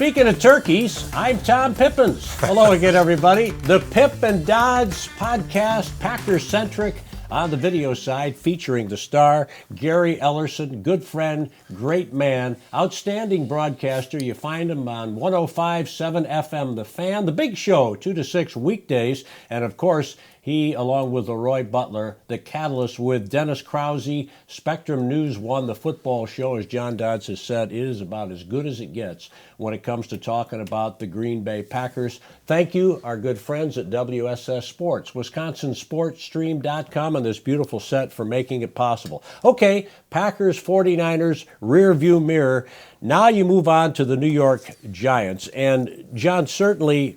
Speaking of turkeys, I'm Tom Pipines. Hello again, everybody. The Pip and Dodds podcast, Packers-centric on the video side, featuring the star, Gary Ellerson, good friend, great man, outstanding broadcaster. You find him on 105.7 FM The Fan, The Big Show, 2 to 6 weekdays. And, of course, he, along with Leroy Butler, the catalyst with Dennis Krause, Spectrum News 1, the football show, as John Dodds has said, is about as good as it gets when it comes to talking about the Green Bay Packers. Thank you, our good friends at WSS Sports, WisconsinSportsStream.com, and this beautiful set for making it possible. Okay, Packers, 49ers, rear view mirror. Now you move on to the New York Giants. And, John, certainly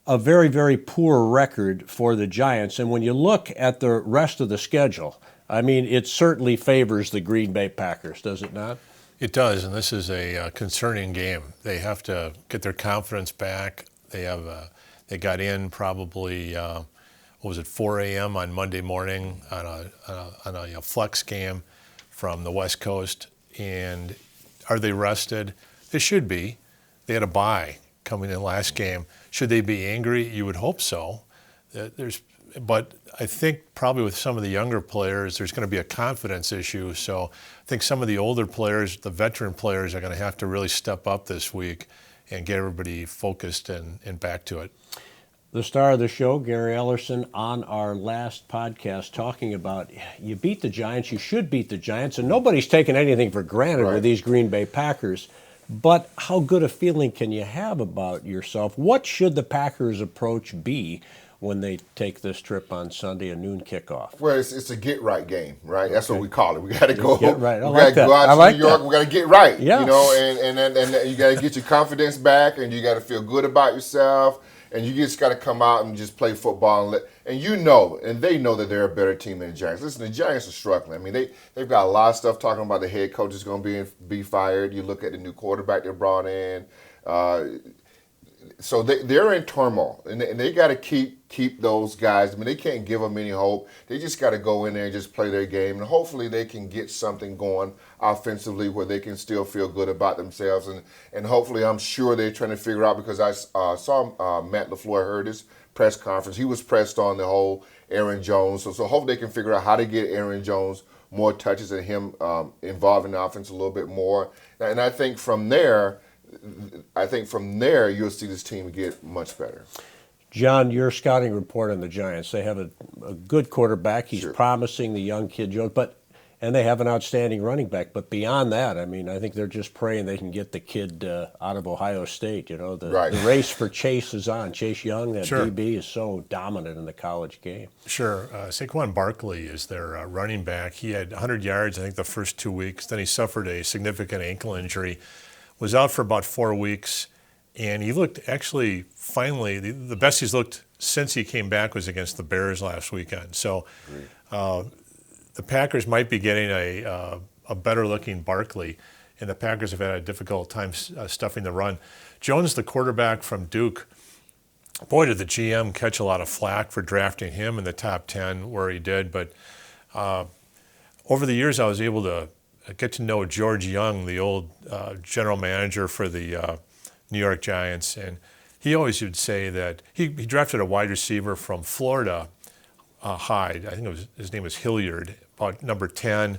a very, very poor record for the Giants. And when you look at the rest of the schedule, I mean, it certainly favors the Green Bay Packers, does it not? It does, and this is a concerning game. They have to get their confidence back. They got in probably 4 a.m. on Monday morning on a flex game from the West Coast. And are they rested? They should be. They had a bye coming in last game. Should they be angry? You would hope so. But I think probably with some of the younger players, there's going to be a confidence issue. So I think some of the older players, the veteran players, are going to have to really step up this week and get everybody focused and back to it. The star of the show, Gary Ellerson, on our last podcast talking about you beat the Giants, you should beat the Giants, and nobody's taking anything for granted with these Green Bay Packers. But how good a feeling can you have about yourself? What should the Packers' approach be when they take this trip on Sunday, a noon kickoff? Well, it's a get-right game, right? That's what we call it. We got to go. Get right. We got to go out to New York. We got to get right. Yeah. You know, and you got to get your confidence back, and you got to feel good about yourself, and you just got to come out and just play football. And they know that they're a better team than the Giants. Listen, the Giants are struggling. I mean, they've got a lot of stuff talking about the head coach is going to be fired. You look at the new quarterback they brought in. So they're in turmoil, and they got to keep those guys. I mean, they can't give them any hope. They just got to go in there and just play their game, and hopefully they can get something going offensively where they can still feel good about themselves. And hopefully, I'm sure they're trying to figure out, because I saw Matt LaFleur heard his press conference. He was pressed on the whole Aaron Jones. So hopefully they can figure out how to get Aaron Jones more touches and him involved in the offense a little bit more. And I think from there you'll see this team get much better. John, your scouting report on the Giants. They have a good quarterback. He's promising, the young kid Jones, and they have an outstanding running back. But beyond that, I mean, I think they're just praying they can get the kid out of Ohio State. You know, the race for Chase is on. Chase Young, that DB, is so dominant in the college game. Sure. Saquon Barkley is their running back. He had 100 yards, I think, the first 2 weeks. Then he suffered a significant ankle injury, was out for about 4 weeks, and he looked actually, finally, the best he's looked since he came back was against the Bears last weekend. So the Packers might be getting a better-looking Barkley, and the Packers have had a difficult time stuffing the run. Jones, the quarterback from Duke, boy, did the GM catch a lot of flack for drafting him in the top 10 where he did. But over the years, I was able to get to know George Young, the old general manager for the New York Giants, and he always would say that he drafted a wide receiver from Florida, Hyde. I think his name was Hilliard, about number 10,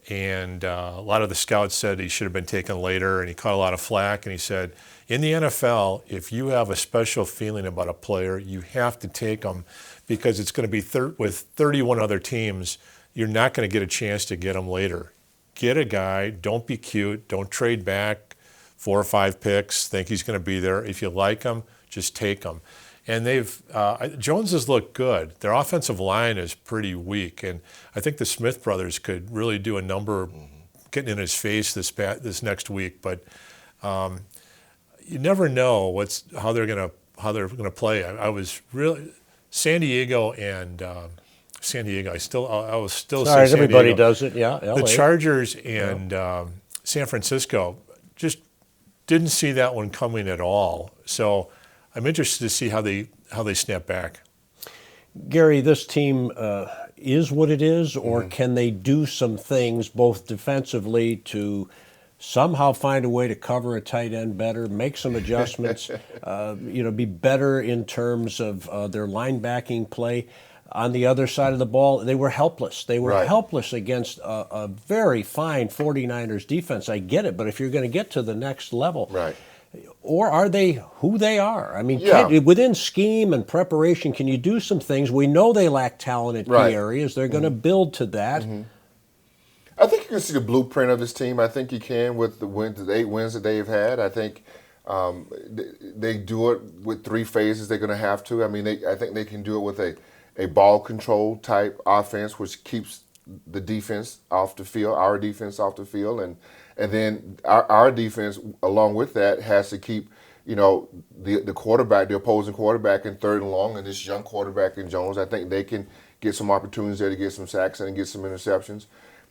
and a lot of the scouts said he should have been taken later, and he caught a lot of flack, and he said, in the NFL, if you have a special feeling about a player, you have to take him, because it's going to be with 31 other teams, you're not going to get a chance to get him later. Get a guy, don't be cute, don't trade back 4 or 5 picks, think he's going to be there. If you like him, just take him. And Jones has looked good. Their offensive line is pretty weak, and I think the Smith brothers could really do a number getting in his face this next week. But you never know how they're going to play. I was really San Diego and San Diego. I was still Sorry, San everybody Diego. does it. Yeah, LA. The Chargers and San Francisco just didn't see that one coming at all. So I'm interested to see how they snap back. Gary, this team is what it is, or can they do some things both defensively to somehow find a way to cover a tight end better, make some adjustments, be better in terms of their linebacking play. On the other side of the ball, they were helpless. They were helpless against a very fine 49ers defense. I get it, but if you're going to get to the next level, or are they who they are? I mean, within scheme and preparation, can you do some things? We know they lack talent in key areas. They're going to build to that. I think you can see the blueprint of this team. I think you can with the 8 wins that they've had. I think they do it with 3 phases. They're going to have to. I mean, I think they can do it with a ball control type offense, which keeps the defense off the field, our defense off the field, and then our defense, along with that, has to keep the quarterback, the opposing quarterback, in 3rd and long, and this young quarterback in Jones. I think they can get some opportunities there to get some sacks and get some interceptions.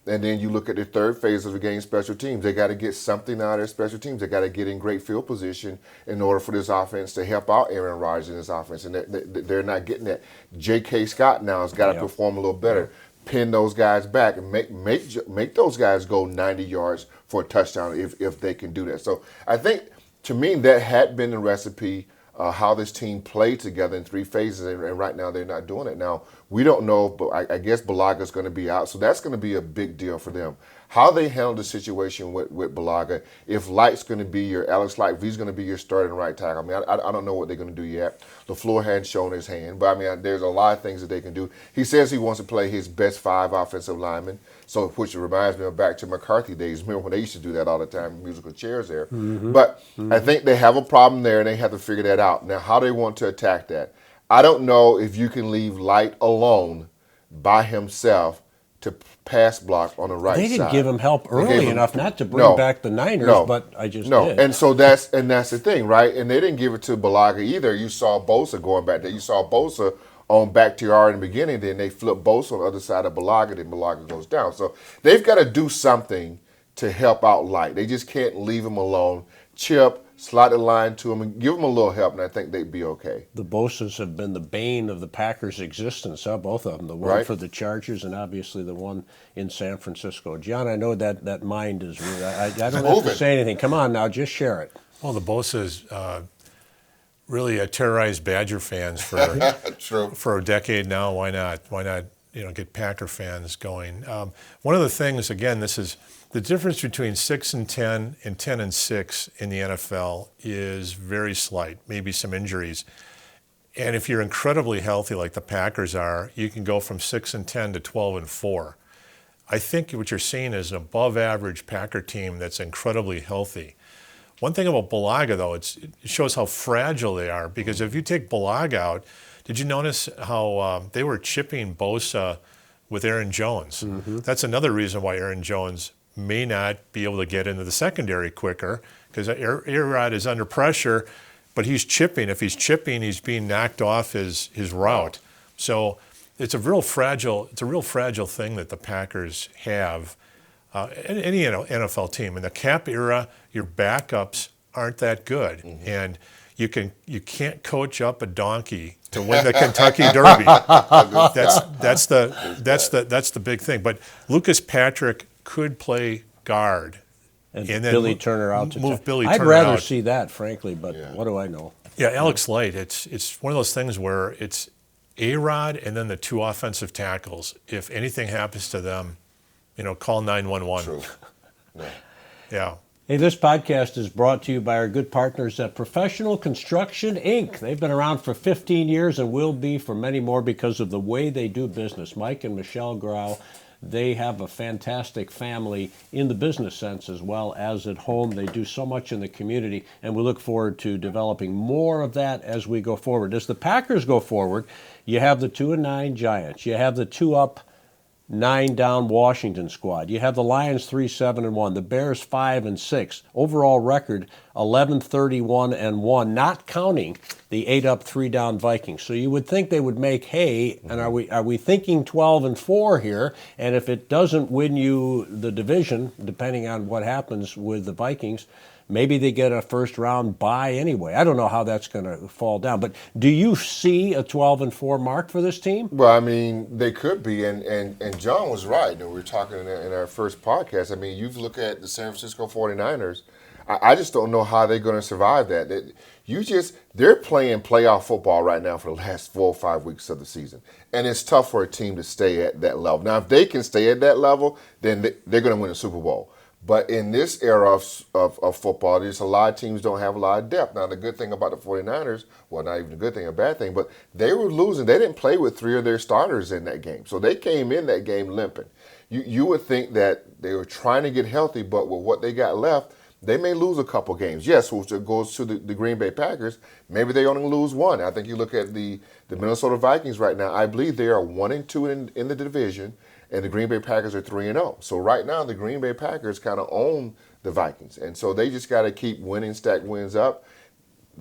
And then you look at the 3rd phase of the game, special teams. They got to get something out of their special teams. They got to get in great field position in order for this offense to help out Aaron Rodgers in this offense. And they're not getting that. J.K. Scott now has got to perform a little better. Pin those guys back and make those guys go 90 yards for a touchdown if they can do that. So I think, to me, that had been the recipe, how this team played together in 3 phases, and right now they're not doing it. Now, we don't know, but I guess Balaga's going to be out, so that's going to be a big deal for them. How they handle the situation with Balaga, if Light's going to be Alex Light, if he's going to be your starting right tackle, I mean, I don't know what they're going to do yet. LaFleur hadn't shown his hand, but I mean, there's a lot of things that they can do. He says he wants to play his best 5 offensive linemen, so which reminds me of back to McCarthy days. Remember when they used to do that all the time, musical chairs there. But I think they have a problem there, and they have to figure that out. Now, how they want to attack that, I don't know if you can leave Light alone by himself to pass block on the right side. They didn't give him help early enough not to bring back the Niners, but I just did. And so that's the thing, right? And they didn't give it to Balaga either. You saw Bosa going back there. You saw Bosa on Bakhtiari in the beginning, then they flip Bosa on the other side of Balaga, then Balaga goes down. So they've got to do something to help out Light. They just can't leave him alone. Chip, slide the line to him and give him a little help, and I think they'd be okay. The Bosas have been the bane of the Packers' existence, both of them. The one for the Chargers and obviously the one in San Francisco. John, I know that mind is real. I don't have to say anything. Come on now, just share it. Well, the Bosas really terrorized Badger fans for a decade now. Why not? Why not get Packer fans going? One of the things, again, this is the difference between 6-10 and 10-6 in the NFL is very slight, maybe some injuries. And if you're incredibly healthy like the Packers are, you can go from 6-10 to 12-4. I think what you're seeing is an above-average Packer team that's incredibly healthy. One thing about Balaga, though, it shows how fragile they are, because if you take Balaga out, did you notice how they were chipping Bosa with Aaron Jones? That's another reason why Aaron Jones may not be able to get into the secondary quicker, because A-Rod is under pressure, but he's chipping. If he's chipping, he's being knocked off his route. So it's a real fragile thing that the Packers have. Any NFL team in the cap era, your backups aren't that good, and you can't coach up a donkey to win the Kentucky Derby. That's the big thing. But Lucas Patrick could play guard, and then Billy Turner out to move Billy I'd Turner rather out. see that, frankly, but what do I know? Yeah, Alex Light. It's one of those things where it's A-Rod and then the 2 offensive tackles. If anything happens to them, call 911. True. Yeah. Hey, this podcast is brought to you by our good partners at Professional Construction, Inc. They've been around for 15 years and will be for many more because of the way they do business. Mike and Michelle Grau, they have a fantastic family in the business sense as well as at home. They do so much in the community, and we look forward to developing more of that as we go forward. As the Packers go forward, you have the 2-9 Giants. You have the 2-up, 9-down Washington squad. You have the Lions 3-7-1, the Bears 5-6. Overall record 11-31-1, not counting the 8-up, 3-down Vikings. So you would think they would make hay. And are we thinking 12-4 here? And if it doesn't win you the division, depending on what happens with the Vikings, maybe they get a first-round bye anyway. I don't know how that's going to fall down. But do you see a 12-4 mark for this team? Well, I mean, they could be, and John was right. We were talking in our first podcast. I mean, you look at the San Francisco 49ers. I just don't know how they're going to survive that. They're playing playoff football right now for the last 4 or 5 weeks of the season, and it's tough for a team to stay at that level. Now, if they can stay at that level, then they're going to win a Super Bowl. But in this era of football, there's a lot of teams don't have a lot of depth. Now, the good thing about the 49ers, well, not even a good thing, a bad thing, but they were losing. They didn't play with 3 of their starters in that game. So they came in that game limping. You would think that they were trying to get healthy, but with what they got left, they may lose a couple games. Yes, which goes to the Green Bay Packers. Maybe they only lose one. I think you look at the Minnesota Vikings right now. I believe they are 1-2 in the division, and the Green Bay Packers are 3-0. So right now, the Green Bay Packers kind of own the Vikings, and so they just got to keep winning, stack wins up.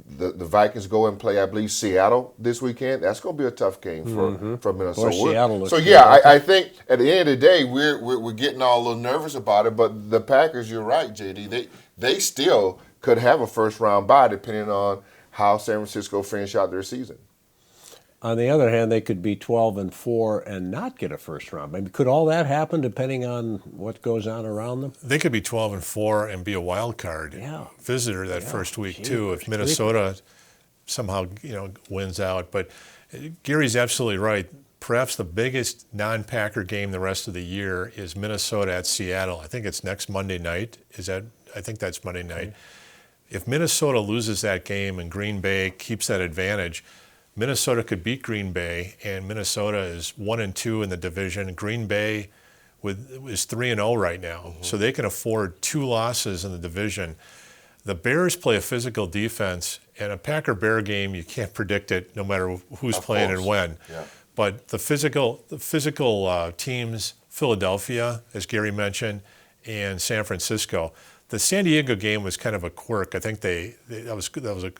The Vikings go and play, I believe, Seattle this weekend. That's going to be a tough game for Minnesota. Seattle looks good. I think at the end of the day, we're getting all a little nervous about it. But the Packers, you're right, JD. They still could have a first-round bye depending on how San Francisco finish out their season. On the other hand, they could be 12-4 and not get a first round. Maybe could all that happen depending on what goes on around them? They could be 12-4 and be a wild card visitor that first week too if Minnesota somehow wins out. But Gary's absolutely right. Perhaps the biggest non-Packer game the rest of the year is Minnesota at Seattle. I think it's next Monday night. I think that's Monday night. If Minnesota loses that game and Green Bay keeps that advantage, Minnesota could beat Green Bay, and Minnesota is 1-2 in the division. Green Bay is 3-0 right now, so they can afford 2 losses in the division. The Bears play a physical defense, and a Packer-Bear game, you can't predict it no matter who's playing and when. Yeah. But the physical teams, Philadelphia, as Gary mentioned, and San Francisco. The San Diego game was kind of a quirk. I think that was a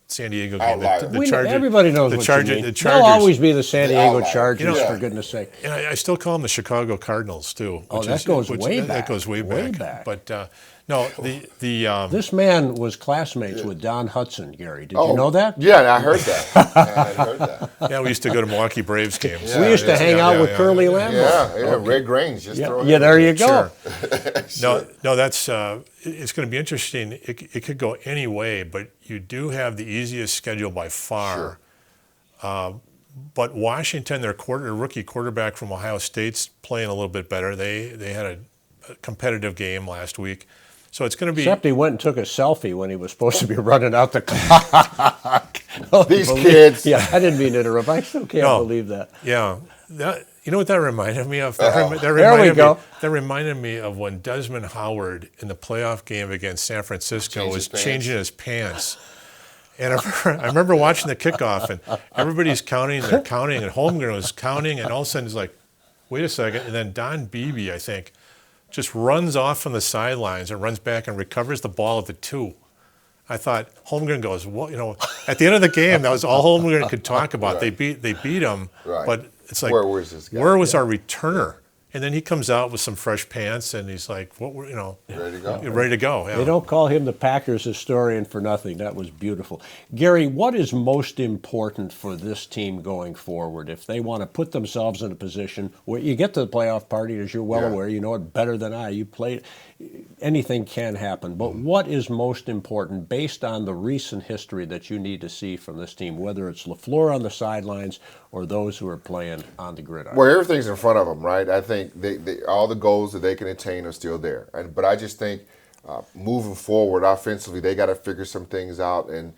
San Diego game. Everybody knows what you mean. They'll always be the San Diego Chargers, for goodness sake. And I still call them the Chicago Cardinals, too. That goes way back. That goes way back. But, no, this man was classmates with Don Hudson, Gary. Did you know that? Yeah, I heard that. Yeah, we used to go to Milwaukee Braves games. We used to hang out with Curly Lambeau. Yeah, Red Grange. There you go. Sure. No, that's it's going to be interesting. It could go any way, but you do have the easiest schedule by far. Sure. But Washington, their rookie quarterback from Ohio State's playing a little bit better. They had a competitive game last week. So it's going to be. Except he went and took a selfie when he was supposed to be running out the clock. These kids. Yeah, I didn't mean to interrupt. I still can't believe that. Yeah. You know what that reminded me of? That reminded me of when Desmond Howard in the playoff game against San Francisco was changing his pants. And I remember watching the kickoff, and everybody's counting, and Holmgren was counting, and all of a sudden he's like, wait a second. And then Don Beebe, I think, just runs off from the sidelines and runs back and recovers the ball at the 2. I thought, Holmgren goes, well, at the end of the game, that was all Holmgren could talk about. Right. They beat him, but it's like, where was our returner? And then he comes out with some fresh pants, and he's like, ready to go. Ready to go. Yeah. They don't call him the Packers historian for nothing. That was beautiful. Gary, what is most important for this team going forward if they want to put themselves in a position where you get to the playoff party, as you're well aware, you know it better than I. You played. Anything can happen. But what is most important based on the recent history that you need to see from this team, whether it's LaFleur on the sidelines or those who are playing on the gridiron? Well, everything's in front of them, right? I think all the goals that they can attain are still there. But I just think moving forward offensively, they got to figure some things out. And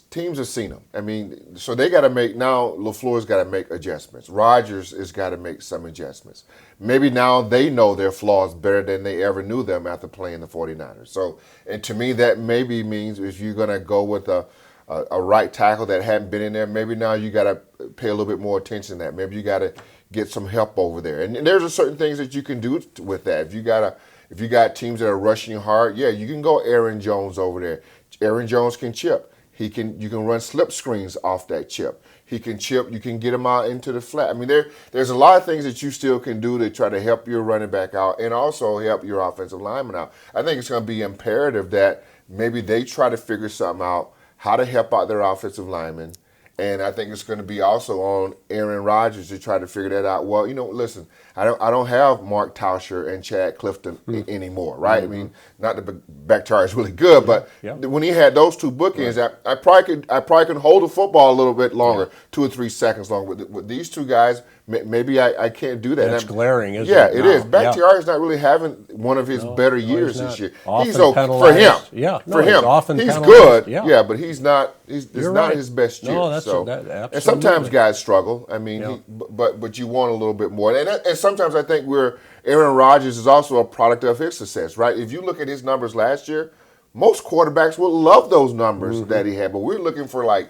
teams have seen them. So they got to make, now LaFleur's got to make adjustments. Rodgers has got to make some adjustments. Maybe now they know their flaws better than they ever knew them after playing the 49ers. So, and to me, that maybe means if you're going to go with a right tackle that hadn't been in there, maybe now you got to pay a little bit more attention to that. Maybe you got to get some help over there. And there's certain things that you can do with that. If you got teams that are rushing hard, you can go Aaron Jones over there. Aaron Jones can chip. You can run slip screens off that chip. He can chip. You can get him out into the flat. I mean, there's a lot of things that you still can do to try to help your running back out and also help your offensive lineman out. I think it's going to be imperative that maybe they try to figure something out, how to help out their offensive linemen. And I think it's going to be also on Aaron Rodgers to try to figure that out. Well, listen, I don't have Mark Tauscher and Chad Clifton anymore, right? Mm-hmm. I mean, not the Bakhtiari is really good, but when he had those two bookends, I probably could hold the football a little bit longer, 2 or 3 seconds longer. With these two guys, maybe I can't do that. That's glaring, isn't it? Yeah, it is. Bakhtiari is not really having one of his better years this year. Often he's okay penalized. for him. Yeah, for him, often he's penalized. good. Yeah, but he's not. It's not his best year. No, that's and sometimes guys struggle. I mean, but you want a little bit more. And sometimes I think Aaron Rodgers is also a product of his success, right? If you look at his numbers last year, most quarterbacks would love those numbers that he had. But we're looking for like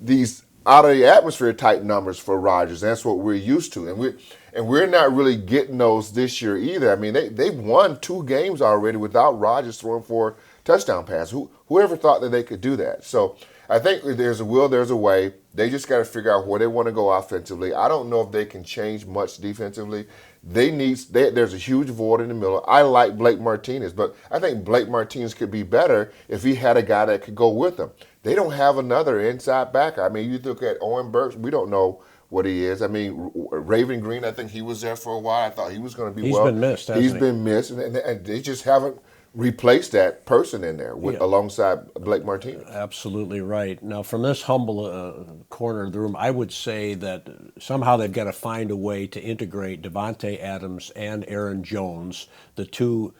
these out of the atmosphere type numbers for Rodgers. That's what we're used to, and we're not really getting those this year either. I mean, they've won 2 games already without Rodgers throwing 4 touchdown passes. Whoever thought that they could do that? So I think there's a will, there's a way. They just got to figure out where they want to go offensively. I don't know if they can change much defensively. There's a huge void in the middle. I like Blake Martinez, but I think Blake Martinez could be better if he had a guy that could go with him. They don't have another inside backer. I mean, you look at Owen Burks, we don't know what he is. I mean, Raven Green, I think he was there for a while. I thought he was going to be He's been missed, hasn't he? He's been missed, and they just haven't replace that person in there alongside Blake Martinez. Absolutely right. Now, from this humble corner of the room, I would say that somehow they've got to find a way to integrate Devontae Adams and Aaron Jones, the two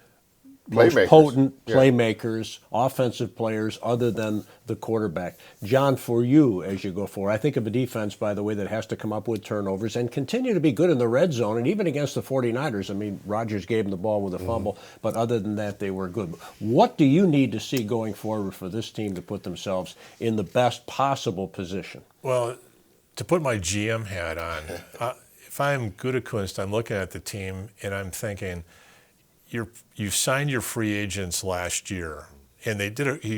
most potent playmakers, offensive players other than the quarterback. John, for you as you go forward, I think of a defense, by the way, that has to come up with turnovers and continue to be good in the red zone, and even against the 49ers. I mean, Rodgers gave them the ball with a fumble, but other than that, they were good. What do you need to see going forward for this team to put themselves in the best possible position? Well, to put my GM hat on, if I'm Gutekunst, I'm looking at the team and I'm thinking, you signed your free agents last year, and he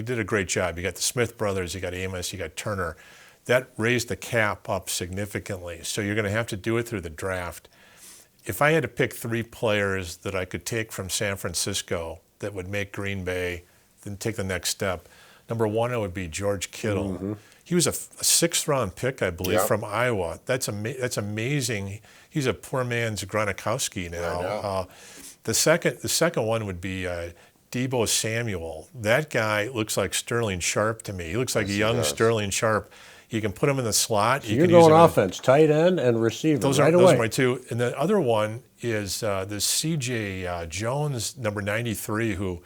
did a great job. You got the Smith brothers, you got Amos, you got Turner. That raised the cap up significantly. So you're going to have to do it through the draft. If I had to pick 3 players that I could take from San Francisco that would make Green Bay then take the next step, number 1 it would be George Kittle. Mm-hmm. He was a 6th-round pick, I believe, from Iowa. That's amazing. He's a poor man's Gronkowski now. The second one would be Deebo Samuel. That guy looks like Sterling Sharp to me. He looks like a young Sterling Sharp. You can put him in the slot. So you're going offense, tight end and receiver. Those are my 2. And the other one is the C.J. Jones, number 93, who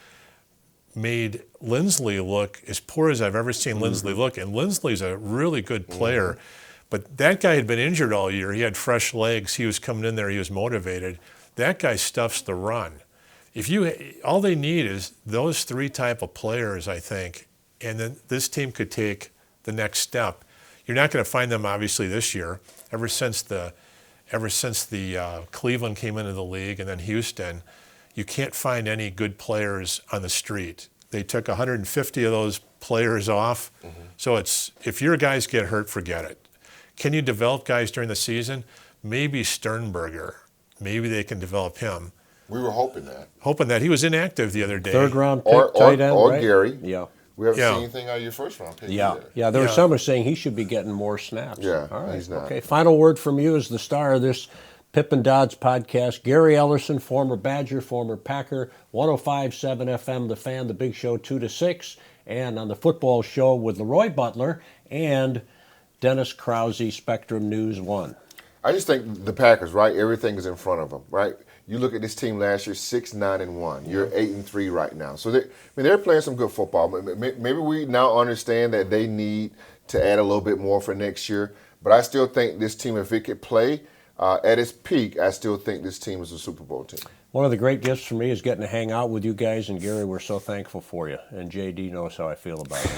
made Lindsley look as poor as I've ever seen Lindsley look. And Lindsley's a really good player. But that guy had been injured all year. He had fresh legs. He was coming in there. He was motivated. That guy stuffs the run. All they need is those 3 type of players, I think, and then this team could take the next step. You're not going to find them obviously this year. Ever since the Cleveland came into the league and then Houston, you can't find any good players on the street. They took 150 of those players off. Mm-hmm. So if your guys get hurt, forget it. Can you develop guys during the season? Maybe Sternberger. Maybe they can develop him. We were hoping that. He was inactive the other day. 3rd-round pick, tight end, or right? Gary. Yeah. We haven't seen anything out of your 1st-round pick either. Yeah, there were some who were saying he should be getting more snaps. Yeah, all right. He's not. Okay, final word from you as the star of this Pip and Dodds podcast. Gary Ellerson, former Badger, former Packer, 105.7 FM, The Fan, The Big Show, 2 to 6, and on the football show with Leroy Butler and Dennis Krause, Spectrum News 1. I just think the Packers, right? Everything is in front of them, right? You look at this team last year, 6-9-1. You're 8-3 right now. So they're playing some good football. Maybe we now understand that they need to add a little bit more for next year. But I still think this team, if it could play at its peak, I still think this team is a Super Bowl team. One of the great gifts for me is getting to hang out with you guys, and Gary, we're so thankful for you. And JD knows how I feel about it,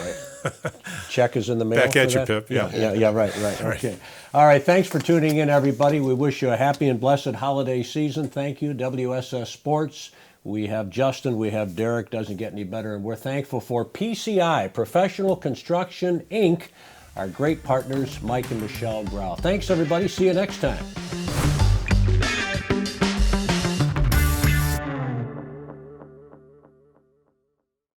right? Check is in the mail. Back at you, Pip. Yeah, right. Okay. All right, thanks for tuning in, everybody. We wish you a happy and blessed holiday season. Thank you, WSS Sports. We have Justin, we have Derek, doesn't get any better, and we're thankful for PCI, Professional Construction, Inc., our great partners, Mike and Michelle Grau. Thanks, everybody. See you next time.